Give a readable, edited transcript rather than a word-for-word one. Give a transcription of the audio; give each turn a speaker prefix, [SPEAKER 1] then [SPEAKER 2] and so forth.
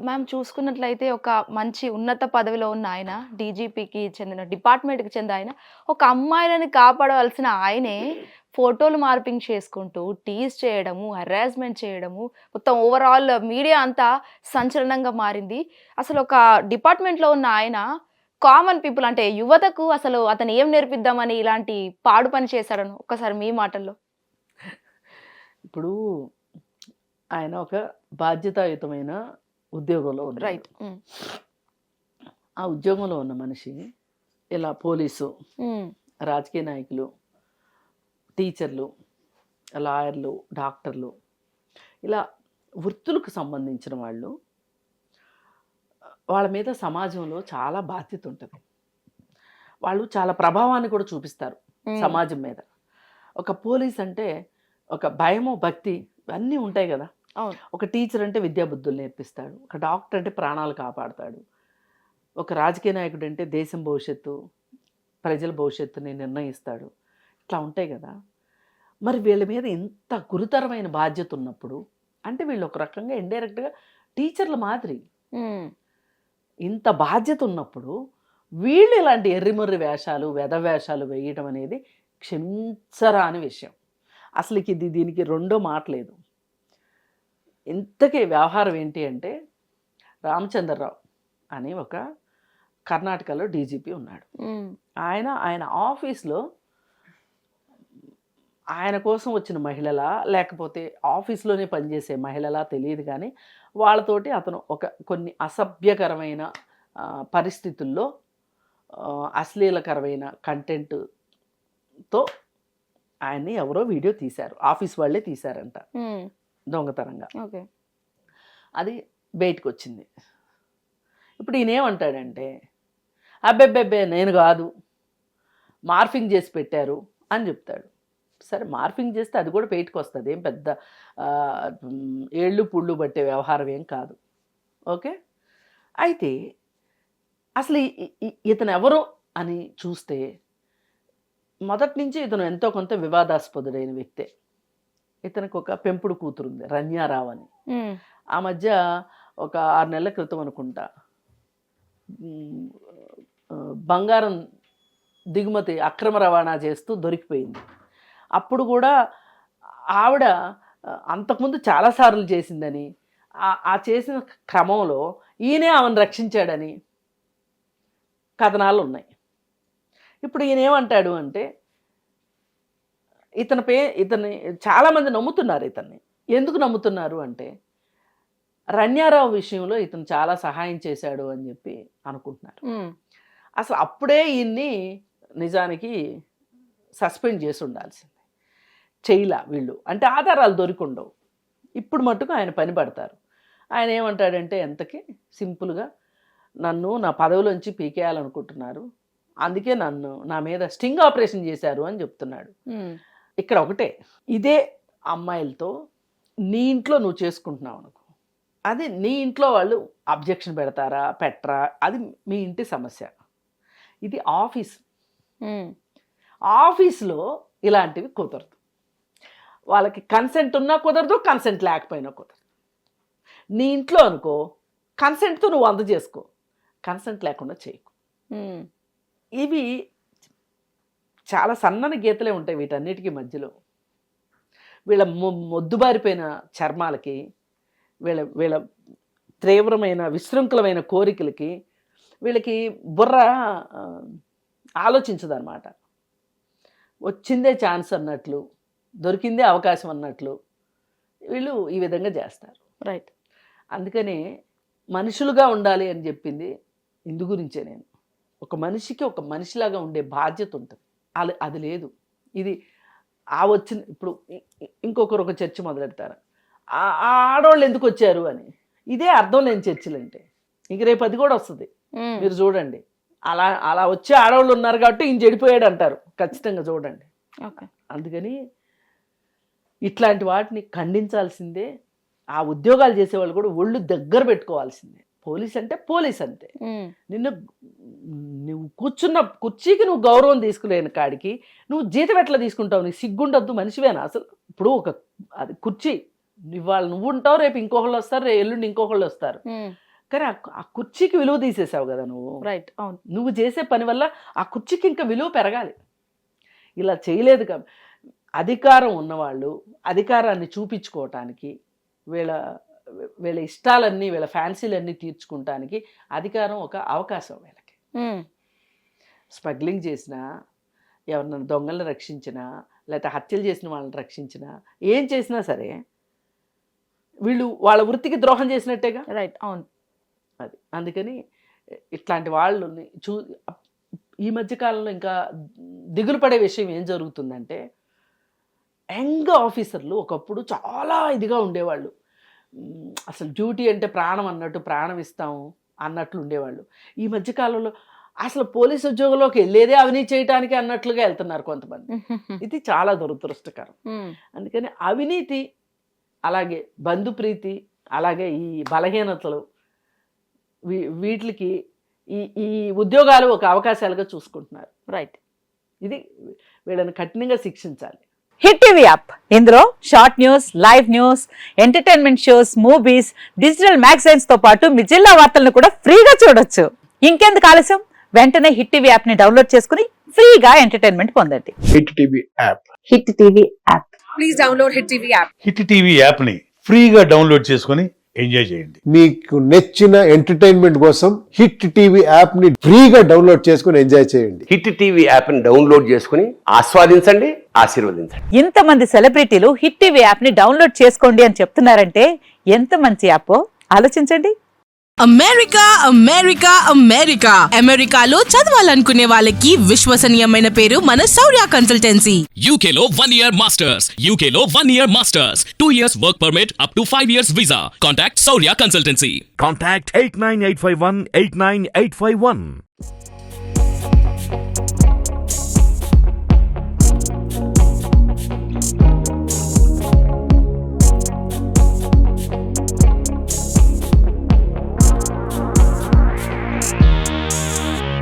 [SPEAKER 1] Ma'am చూసుకున్నట్లయితే ఒక మంచి ఉన్నత పదవిలో ఉన్న ఆయన, డీజీపీకి చెందిన డిపార్ట్మెంట్‌కి చెందిన ఆయన, ఒక అమ్మాయిలని కాపాడవలసిన ఆయనే ఫోటోలు మార్పింగ్ చేసుకుంటూ, టీజ్ చేయడము, హరాస్మెంట్ చేయడము, మొత్తం ఓవరాల్ మీడియా అంతా సంచలనంగా మారింది. అసలు ఒక డిపార్ట్మెంట్‌లో ఉన్న ఆయన కామన్ పీపుల్ అంటే యువతకు అసలు అతను ఏం నేర్పిద్దామని ఇలాంటి పాడు పని చేశాడనో ఒక్కసారి మీ మాటల్లో?
[SPEAKER 2] ఇప్పుడు ఆయన ఒక బాధ్యతాయుతమైన ఉద్యోగంలో ఉన్నాడు.
[SPEAKER 1] రైట్. హ్మ్.
[SPEAKER 2] ఆ ఉద్యోగంలో ఉన్న మనిషి ఇలా పోలీసు,
[SPEAKER 1] హ్మ్.
[SPEAKER 2] రాజకీయ నాయకులు, టీచర్లు, లాయర్లు, డాక్టర్లు ఇలా వృత్తులకు సంబంధించిన వాళ్ళు, వాళ్ళ మీద సమాజంలో చాలా బాధ్యత ఉంటుంది. వాళ్ళు చాలా ప్రభావాన్ని కూడా చూపిస్తారు
[SPEAKER 1] హ్మ్.
[SPEAKER 2] సమాజం మీద. ఒక పోలీస్ అంటే ఒక భయము, భక్తి ఇవన్నీ ఉంటాయి కదా.
[SPEAKER 1] అవును.
[SPEAKER 2] ఒక టీచర్ అంటే విద్యాబుద్ధులు నేర్పిస్తాడు. ఒక డాక్టర్ అంటే ప్రాణాలు కాపాడతాడు. ఒక రాజకీయ నాయకుడు అంటే దేశం భవిష్యత్తు, ప్రజల భవిష్యత్తుని నిర్ణయిస్తాడు. ఇట్లా ఉంటాయి కదా. మరి వీళ్ళ మీద ఇంత గురుతరమైన బాధ్యత ఉన్నప్పుడు, అంటే వీళ్ళు ఒక రకంగా ఇండైరెక్ట్గా టీచర్ల మాదిరి.
[SPEAKER 1] హ్మ్.
[SPEAKER 2] ఇంత బాధ్యత ఉన్నప్పుడు వీళ్ళు ఇలాంటి ఎర్రిమొర్రి వేషాలు, వెధ వేషాలు వేయడం అనేది క్షమించరాని విషయం. అసలుకి దీనికి రెండో మాట లేదు. ఇంతకీ వ్యవహారం ఏంటి అంటే, రామచంద్రరావు అని ఒక కర్ణాటకలో డీజీపీ ఉన్నాడు.
[SPEAKER 1] హ్మ్.
[SPEAKER 2] ఆయన ఆఫీస్లో ఆయన కోసం వచ్చిన మహిళలా, లేకపోతే ఆఫీస్లోనే పనిచేసే మహిళలా తెలియదు, కానీ వాళ్ళతోటి అతను కొన్ని అసభ్యకరమైన పరిస్థితుల్లో అశ్లీలకరమైన కంటెంట్తో ఆయన్ని ఎవరో వీడియో తీశారు. ఆఫీస్ వాళ్ళే తీశారంట
[SPEAKER 1] హ్మ్.
[SPEAKER 2] దొంగతనంగా.
[SPEAKER 1] ఓకే.
[SPEAKER 2] అది బయటకు వచ్చింది. ఇప్పుడు ఈయనేమంటాడంటే, అబ్బెబ్బెబ్బే నేను కాదు, మార్ఫింగ్ చేసి పెట్టారు అని చెప్తాడు. సరే, మార్ఫింగ్ చేస్తే అది కూడా బయటకు వస్తుంది. ఏం పెద్ద ఏళ్ళు పుళ్ళు పట్టే వ్యవహారం ఏం కాదు. ఓకే. అయితే అసలు ఇతను ఎవరు అని చూస్తే, మొదటి నుంచి ఇతను ఎంతో కొంత వివాదాస్పదుడైన వ్యక్తే. ఇతనికి ఒక పెంపుడు కూతురు ఉంది, రన్యారావు అని.
[SPEAKER 1] హ్మ్.
[SPEAKER 2] ఆ మధ్య ఒక 6 నెలల క్రితం అనుకుంటా బంగారం దిగుమతి అక్రమ రవాణా చేస్తూ దొరికిపోయింది. అప్పుడు కూడా ఆవిడ అంతకుముందు చాలాసార్లు చేసిందని, ఆ చేసిన క్రమంలో ఈయనే ఆమెను రక్షించాడని కథనాలు ఉన్నాయి. ఇప్పుడు ఈయన ఏమంటాడు అంటే, ఇతన్ని చాలామంది నమ్ముతున్నారు. ఇతన్ని ఎందుకు నమ్ముతున్నారు అంటే, రన్యారావు విషయంలో ఇతను చాలా సహాయం చేశాడు అని చెప్పి అనుకుంటున్నారు.
[SPEAKER 1] హ్మ్.
[SPEAKER 2] అసలు అప్పుడే ఈయన్ని నిజానికి సస్పెండ్ చేసి ఉండాల్సింది. చేయలా వీళ్ళు, అంటే ఆధారాలు దొరికుండవు. ఇప్పుడు మట్టుకు ఆయన పని పడతారు. ఆయన ఏమంటాడంటే, ఎంతకి సింపుల్గా నన్ను నా పదవిలోంచి పీకేయాలనుకుంటున్నారు, అందుకే నా మీద స్టింగ్ ఆపరేషన్ చేశారు అని చెప్తున్నాడు.
[SPEAKER 1] హ్మ్.
[SPEAKER 2] ఇక్కడ ఒకటే, ఇదే అమ్మాయిలతో నీ ఇంట్లో నువ్వు చేసుకుంటున్నావు అనుకో, అది నీ ఇంట్లో వాళ్ళు అబ్జెక్షన్ పెడతారా పెట్టరా అది మీ ఇంటి సమస్య. ఇది ఆఫీస్.
[SPEAKER 1] హ్మ్.
[SPEAKER 2] ఆఫీస్లో ఇలాంటివి కుదరదు. వాళ్ళకి కన్సెంట్ ఉన్నా కుదరదు, కన్సెంట్ లేకపోయినా కుదరదు. నీ ఇంట్లో అనుకో, కన్సెంట్తో నువ్వు అందజేసుకో, కన్సెంట్ లేకుండా చేయకు.
[SPEAKER 1] హ్మ్.
[SPEAKER 2] ఇవి చాలా సన్నని గీతలే ఉంటాయి వీటన్నిటికీ మధ్యలో. వీళ్ళ మొద్దుబారిపోయిన చర్మాలకి, వీళ్ళ తీవ్రమైన విశృంఖలమైన కోరికలకి వీళ్ళకి బుర్ర ఆలోచించదన్నమాట. వచ్చిందే ఛాన్స్ అన్నట్లు, దొరికిందే అవకాశం అన్నట్లు వీళ్ళు ఈ విధంగా చేస్తారు.
[SPEAKER 1] రైట్.
[SPEAKER 2] అందుకనే మనుషులుగా ఉండాలి అని చెప్పింది ఇందు గురించే. నేను ఒక మనిషికి ఒక మనిషిలాగా ఉండే బాధ్యత ఉంటుంది. అది లేదు. ఇది వచ్చిన ఇప్పుడు ఇంకొకరు ఒక చర్చ మొదలెడతారు, ఆ ఆడవాళ్ళు ఎందుకు వచ్చారు అని. ఇదే అర్థం లేని చర్చలు అంటే. ఇంక రేపు అది కూడా వస్తుంది, మీరు చూడండి. అలా వచ్చే ఆడవాళ్ళు ఉన్నారు కాబట్టి ఈయన చెడిపోయాడు అంటారు, ఖచ్చితంగా చూడండి. అందుకని ఇట్లాంటి వాటిని ఖండించాల్సిందే. ఆ ఉద్యోగాలు చేసేవాళ్ళు కూడా ఒళ్ళు దగ్గర పెట్టుకోవాల్సిందే. పోలీస్ అంటే పోలీస్ అంతే. నువ్వు కూర్చున్న కుర్చీకి నువ్వు గౌరవం తీసుకులేని కాడికి నువ్వు జీతం ఎట్లా తీసుకుంటావు? నీకు సిగ్గుండద్దు? మనిషివేనా అసలు? ఇప్పుడు అది కుర్చీ, ఇవాళ నువ్వు ఉంటావు, రేపు ఇంకొకళ్ళు వస్తారు, ఎల్లుండి ఇంకొకళ్ళు వస్తారు. కానీ ఆ కుర్చీకి విలువ తీసేసావు కదా నువ్వు.
[SPEAKER 1] రైట్, అవును.
[SPEAKER 2] నువ్వు చేసే పని వల్ల ఆ కుర్చీకి ఇంకా విలువ పెరగాలి. ఇలా చేయలేదు కాబట్టి అధికారం ఉన్నవాళ్ళు అధికారాన్ని చూపించుకోవటానికి వీళ్ళ ఇష్టాలన్నీ వీళ్ళ ఫ్యాన్సీలన్నీ తీర్చుకుంటానికి అధికారం ఒక అవకాశం వీళ్ళకి. స్మగ్లింగ్ చేసినా, ఎవరినైనా దొంగలను రక్షించినా, లేకపోతే హత్యలు చేసిన వాళ్ళని రక్షించినా, ఏం చేసినా సరే వీళ్ళు వాళ్ళ వృత్తికి ద్రోహం చేసినట్టేగా.
[SPEAKER 1] రైట్, అవును.
[SPEAKER 2] అది అందుకని ఇట్లాంటి వాళ్ళని ఈ మధ్యకాలంలో ఇంకా దిగులు పడే విషయం ఏం జరుగుతుందంటే, యంగ్ ఆఫీసర్లు ఒకప్పుడు చాలా ఇదిగా ఉండేవాళ్ళు, అసలు డ్యూటీ అంటే ప్రాణం అన్నట్టు, ప్రాణం ఇస్తాము అన్నట్లు ఉండేవాళ్ళు. ఈ మధ్యకాలంలో అసలు పోలీస్ ఉద్యోగంలోకి వెళ్ళేదే అవినీతి చేయడానికి అన్నట్లుగా వెళ్తున్నారు కొంతమంది. ఇది చాలా దురదృష్టకరం. అందుకని అవినీతి, అలాగే బంధుప్రీతి, అలాగే ఈ బలహీనతలు, వీటికి ఈ ఉద్యోగాలు ఒక అవకాశాలుగా చూసుకుంటున్నారు.
[SPEAKER 1] రైట్.
[SPEAKER 2] ఇది వీళ్ళని కఠినంగా శిక్షించాలి.
[SPEAKER 3] హిట్ టీవీ యాప్, ఇందులో short news, live news, entertainment shows, movies, digital magazines తో పాటు మీ జిల్లా వార్తలను కూడా ఫ్రీగా చూడొచ్చు. ఇంకెందుకు ఆలస్యం, వెంటనే హిట్ టీవీ యాప్ ని డౌన్లోడ్ చేసుకుని ఫ్రీగా ఎంటర్టైన్మెంట్ పొందండి.
[SPEAKER 4] Hit TV app.
[SPEAKER 3] Hit TV app.
[SPEAKER 5] Please download hit TV app.
[SPEAKER 4] Hit TV app ని ఫ్రీగా డౌన్లోడ్ చేసుకొని ఎంజాయ్ చేయండి.
[SPEAKER 6] మీకు నచ్చిన ఎంటర్టైన్మెంట్ కోసం హిట్ టీవీ యాప్ ని ఫ్రీగా డౌన్లోడ్ చేసుకుని ఎంజాయ్ చేయండి.
[SPEAKER 7] హిట్ టీవీ యాప్ ని డౌన్లోడ్ చేసుకుని ఆస్వాదించండి, ఆశీర్వదించండి.
[SPEAKER 3] ఇంతమంది సెలబ్రిటీలు హిట్ టీవీ యాప్ ని డౌన్లోడ్ చేసుకోండి అని చెప్తున్నారంటే ఎంత మంచి యాప్ ఆలోచించండి.
[SPEAKER 5] అమెరికా అమెరికా అమెరికా అమెరికాలో చదవాలనుకునే వాళ్ళకి విశ్వసనీయమైన పేరు మన శౌర్య కన్సల్టెన్సీ.
[SPEAKER 8] UK లో 1 year masters. UK లో 1 year masters. 2 years work permit up to 5 years visa. Contact Saurya Consultancy.
[SPEAKER 9] Contact 89851 89851.